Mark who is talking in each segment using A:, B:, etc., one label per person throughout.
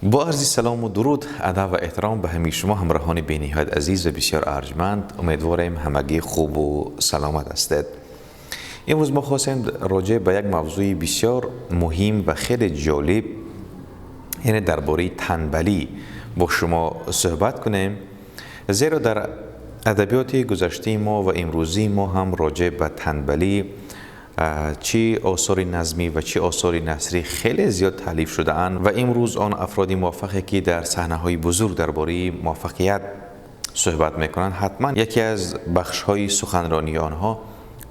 A: با عرض سلام و درود، ادب و احترام به همه شما همراهان بی‌نهایت عزیز و بسیار ارجمند. امیدواریم همگی خوب و سلامت هستید. امروز ما خواستیم راجع به یک موضوع بسیار مهم و خیلی جالب، یعنی درباره تنبلی با شما صحبت کنیم، زیرا در ادبیات گذشته ما و امروزی ما هم راجع به تنبلی چی آثار نظمی و چی آثار نثری خیلی زیاد تالیف شده اند و امروز آن افرادی موفقی که در صحنه‌های بزرگ درباره موفقیت صحبت میکنند، حتما یکی از بخش‌های سخنرانی آنها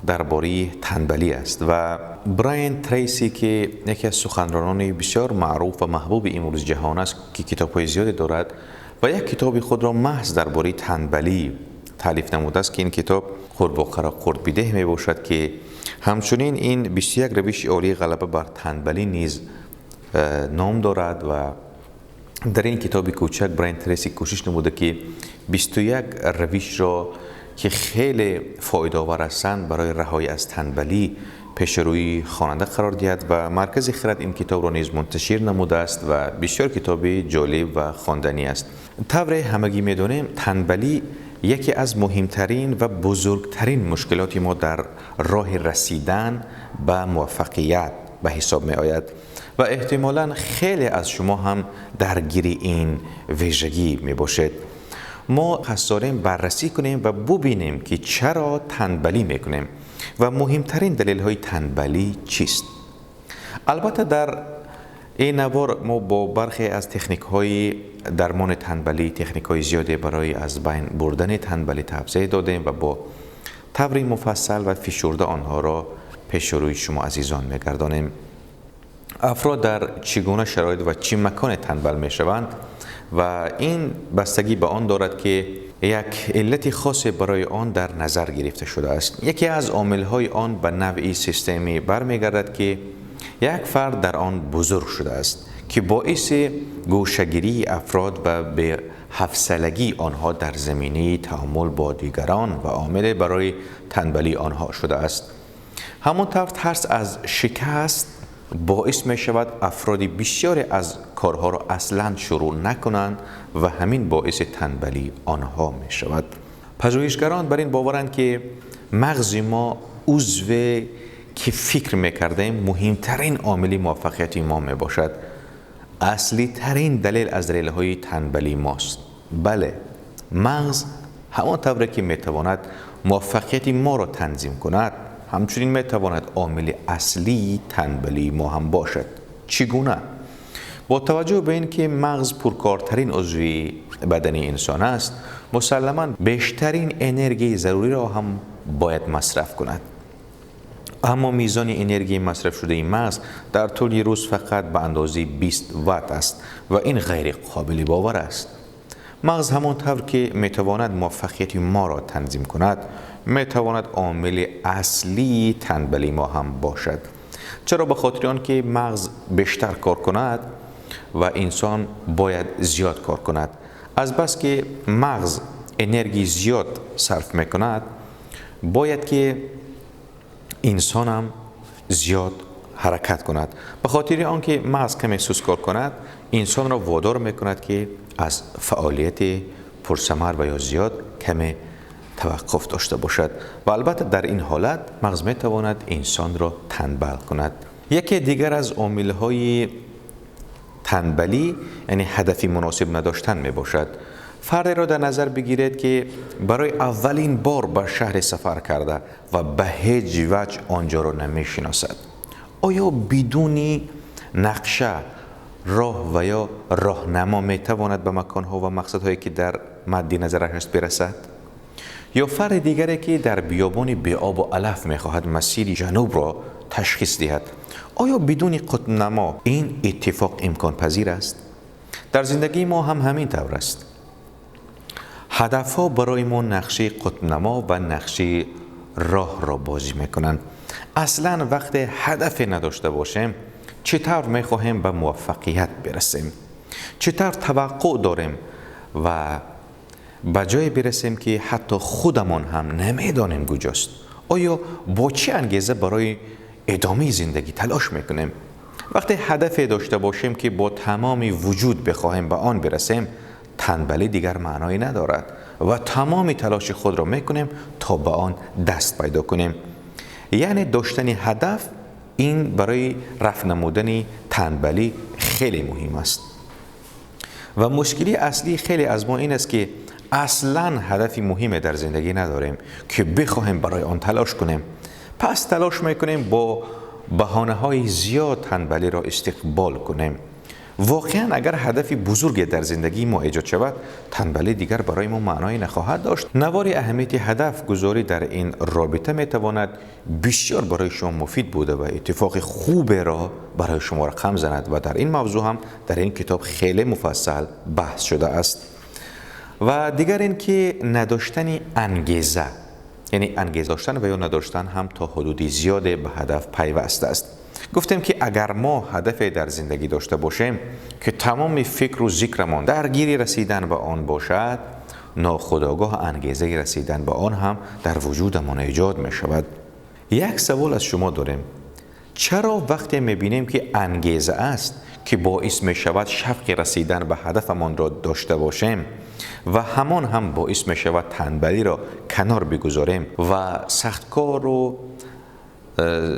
A: درباره تنبلی است. و براین تریسی که یکی از سخنرانان بسیار معروف و محبوب امروز جهان است که کتاب‌های زیادی دارد و یک کتاب خود را محض درباره تنبلی تالیف نموده است که این کتاب قورباغه قورت بیده می باشد، که همچنین این 21 روش عالی غلبه بر تنبلی نیز نام دارد. و در این کتاب کوچک براین تریسی کوشش نموده که 21 روش را که خیلی فایده آور هستند برای رهایی از تنبلی پیش روی خواننده قرار دهد و مرکز خرد این کتاب را نیز منتشر نموده است و بسیار کتاب جالب و خواندنی است. طور همگی می‌دانیم تنبلی یکی از مهمترین و بزرگترین مشکلات ما در راه رسیدن به موفقیت به حساب می آید و احتمالاً خیلی از شما هم درگیر این ویژگی می باشید. ما قصد داریم بررسی کنیم و ببینیم که چرا تنبلی می کنیم و مهمترین دلیل های تنبلی چیست. البته در این نوار ما با برخی از تکنیک های درمان تنبلی، تکنیک های زیادی برای از بین بردن تنبلی توضیح دادیم و با طور مفصل و فشرده آنها را پیش روی شما عزیزان میگردانیم. افراد در چگونه شرایط و چه مکان تنبل می شوند و این بستگی به آن دارد که یک علت خاص برای آن در نظر گرفته شده است. یکی از عامل های آن به نوعی سیستمی برمیگردد که یک فرد در آن بزرگ شده است که باعث گوشه‌گیری افراد و به حفصلگی آنها در زمینه تعامل با دیگران و عامل برای تنبلی آنها شده است. همانطور ترس از شکست باعث می شود افرادی بسیاری از کارها را اصلاً شروع نکنند و همین باعث تنبلی آنها می شود. پژوهشگران بر این باورند که مغز ما عضو که فکر میکردیم مهمترین عامل موفقیت ما می باشد. اصلی ترین دلیل از دلیل های تنبلی ماست. بله، مغز همان طوری که میتواند موفقیت ما را تنظیم کند، همچنین میتواند عامل اصلی تنبلی ما هم باشد. چگونه؟ با توجه به اینکه مغز پرکارترین عضو بدنی انسان است، مسلماً بیشترین انرژی ضروری را هم باید مصرف کند. اما میزان انرژی مصرف شده این مغز در طول روز فقط به اندازه 20 وات است و این غیر قابل باور است. مغز همانطور که میتواند موفقیت ما را تنظیم کند، میتواند عامل اصلی تنبلی ما هم باشد. چرا؟ به خاطر آنکه مغز بیشتر کار کند و انسان باید زیاد کار کند. از بس که مغز انرژی زیاد صرف میکند، باید که انسان هم زیاد حرکت کند. به خاطر آنکه مغز کمی سست کار کند، انسان را وادار میکند که از فعالیت پرثمر و یا زیاد کمی توقف داشته باشد و البته در این حالت مغز میتواند انسان را تنبل کند. یکی دیگر از عامل‌های تنبلی یعنی هدفی مناسب نداشتن می باشد. فردی را در نظر بگیرید که برای اولین بار به شهر سفر کرده و به هیچ وجه آنجا را نمی‌شناسد. آیا بدون نقشه، راه و یا راهنما میتواند به مکان‌ها و مقصدهایی که در مد نظرش است برسد؟ یا فرد دیگری که در بیابان بی آب و علف می‌خواهد مسیر جنوب را تشخیص دهد، آیا بدون قطب‌نما این اتفاق امکان پذیر است؟ در زندگی ما هم همین طور است. هدف‌ها برای ما نقشه قطب‌نما و نقشه راه را بازی می‌کنند. اصلاً وقتی هدف نداشته باشیم، چطور می‌خواهیم به موفقیت برسیم؟ چطور توقع داریم و به جای برسیم که حتی خودمان هم نمی‌دانیم کجاست؟ آیا با چه انگیزه برای ادامه زندگی تلاش می‌کنیم؟ وقتی هدفی داشته باشیم که با تمام وجود بخواهیم به آن برسیم، تنبلی دیگر معنایی ندارد و تمام تلاش خود را میکنیم تا به آن دست پیدا کنیم. یعنی داشتن هدف، این برای رفع نمودن تنبلی خیلی مهم است. و مشکلی اصلی خیلی از ما این است که اصلاً هدفی مهم در زندگی نداریم که بخواهیم برای آن تلاش کنیم. پس تلاش میکنیم با بهانه‌های زیاد تنبلی را استقبال کنیم. واقعاً اگر هدفی بزرگی در زندگی ما ایجاد شود، تنبلی دیگر برای ما معنایی نخواهد داشت. نوار اهمیت هدف گذاری در این رابطه میتواند بسیار برای شما مفید بوده و اتفاق خوب را برای شما رقم زند و در این موضوع هم در این کتاب خیلی مفصل بحث شده است. و دیگر این که نداشتن انگیزه، یعنی انگیزه داشتن و یا نداشتن هم تا حدودی زیاد به هدف پیوسته است. گفتیم که اگر ما هدفی در زندگی داشته باشیم که تمام فکر و ذکرمان درگیری رسیدن به آن باشد، ناخودآگاه انگیزه رسیدن به آن هم در وجودمان ایجاد می شود. یک سوال از شما داریم: چرا وقتی می بینیم که انگیزه است که باعث می شود شوق رسیدن به هدفمان را داشته باشیم و همان هم باعث می شود تنبلی را کنار بگذاریم و سخت کار و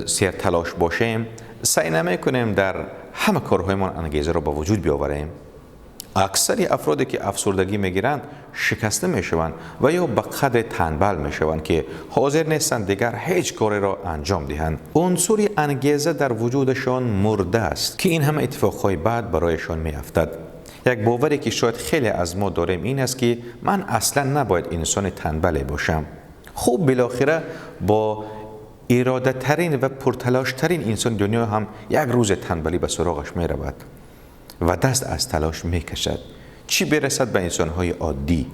A: سیر تلاش باشیم، سعی نمی کنیم در همه کارهایمان انگیزه را به وجود بیاوریم؟ اکثری افرادی که افسردگی میگیرند شکسته میشوند و یا به قدر تنبل میشوند که حاضر نیستند دیگر هیچ کاری را انجام دهند. عنصر انگیزه در وجودشان مرده است که این همه اتفاقهای بعد برایشان میافتد. یک باوری که شاید خیلی از ما داریم این است که من اصلا نباید انسان تنبلی باشم. خوب بالاخره با اراده ترین و پرتلاش ترین انسان دنیا هم یک روز تنبلی به سراغش می رود و دست از تلاش می کشد، چی برسد به انسانهای عادی.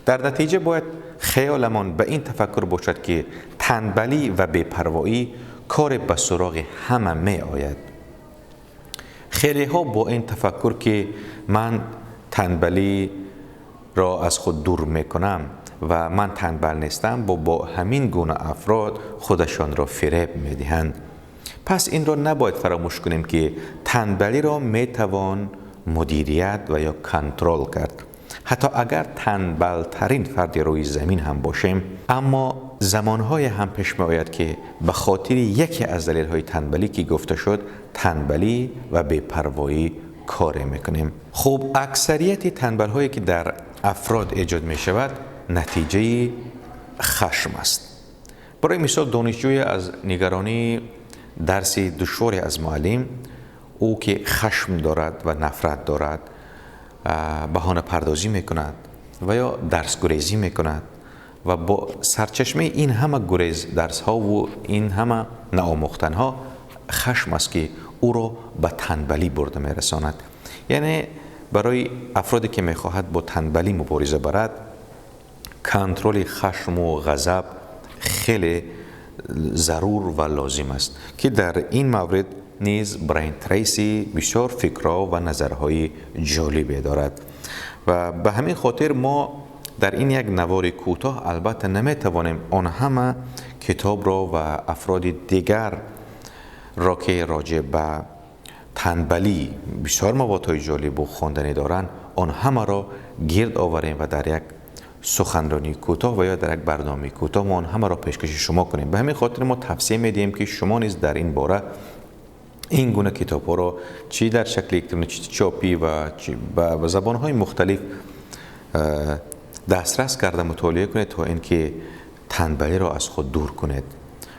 A: در نتیجه باید خیالمان به این تفکر باشد که تنبلی و بی‌پروایی کار به سراغ همه می آید. خیلی ها با این تفکر که من تنبلی را از خود دور می کنم و من تنبل نیستم، با همین گونه افراد خودشان را فریب می دهند. پس این را نباید فراموش کنیم که تنبلی را می توان مدیریت و یا کنترل کرد. حتی اگر تنبل ترین فرد روی زمین هم باشیم، اما زمانهای هم پیش می آید که به خاطر یکی از دلیل‌های تنبلی که گفته شد، تنبلی و بی‌پروایی کار میکنیم. خب اکثریت تنبل هایی که در افراد ایجاد می شود نتیجه خشم است. برای مثال دانشجوی از نگرانی درس دشواری از معلم، او که خشم دارد و نفرت دارد، بهانه پردازی میکند و یا درس گریزی میکند و با سرچشمه این همه گریز درس ها و این همه ناآموختن ها خشم است که او را به تنبلی برده میرساند. یعنی برای افرادی که میخواهد با تنبلی مبارزه برد، کنترل خشم و غضب خیلی ضرور و لازم است که در این مورد نیز براین تریسی بسیار فکرها و نظرهای جالبی دارد و به همین خاطر ما در این یک نوار کوتاه البته نمیتوانیم آن همه کتاب را و افراد دیگر را که راجع به تنبلی بسیار موادهای جالب و خواندنی دارند آن همه را گرد آوریم و در یک سخنرانی کوتاه و یا در یک برنامه کوتاه ما آن همه را پیشکش شما کنیم. به همین خاطر ما توصیه میدیم که شما نیز در این باره این گونه کتاب ها را چی در شکل الکترونیکی چاپی و به زبان های مختلف دسترس کرده مطالعه کنید تا اینکه تنبلی را از خود دور کنید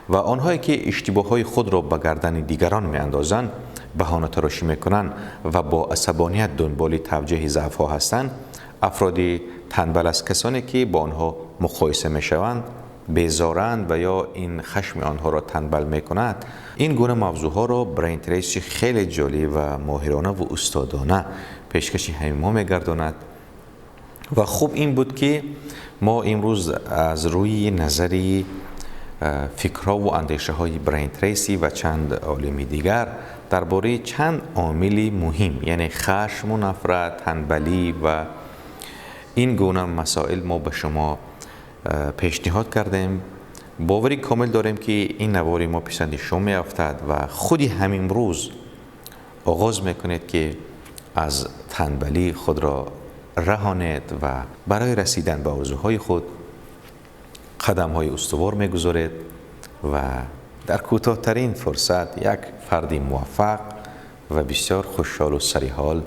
A: و آنهایی که اشتباه های خود را به گردن دیگران می اندازند، بهانه تراشی میکنند و با عصبانیت دنبال توجیه ضعف ها هستند، افرادی تنبل از کسانی که با آنها مقایسه میشوند، بیزارند و یا این خشم آنها را تنبل میکند. این گونه موضوع ها را براین تریسی خیلی جالب و ماهرانه و استادانه پیشکش همه ما میگرداند و خوب این بود که ما امروز از روی نظری فکرها و اندیشه های براین تریسی و چند عالم دیگر درباره چند عامل مهم، یعنی خشم و نفرت، تنبلی و این گونه مسائل ما به شما پیشنهاد کردیم. باوری کامل داریم که این نوار ما پسند شما می افتد و خودی همین روز آغاز میکنید که از تنبلی خود را رهانید و برای رسیدن به آرزوهای خود قدم‌های استوار میگذارید و در کوتاه‌ترین فرصت یک فردی موفق و بسیار خوشحال و سریحال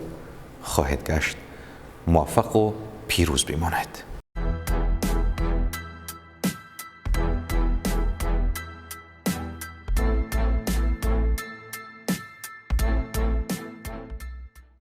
A: خواهید گشت. موفق و پیروز بمانید.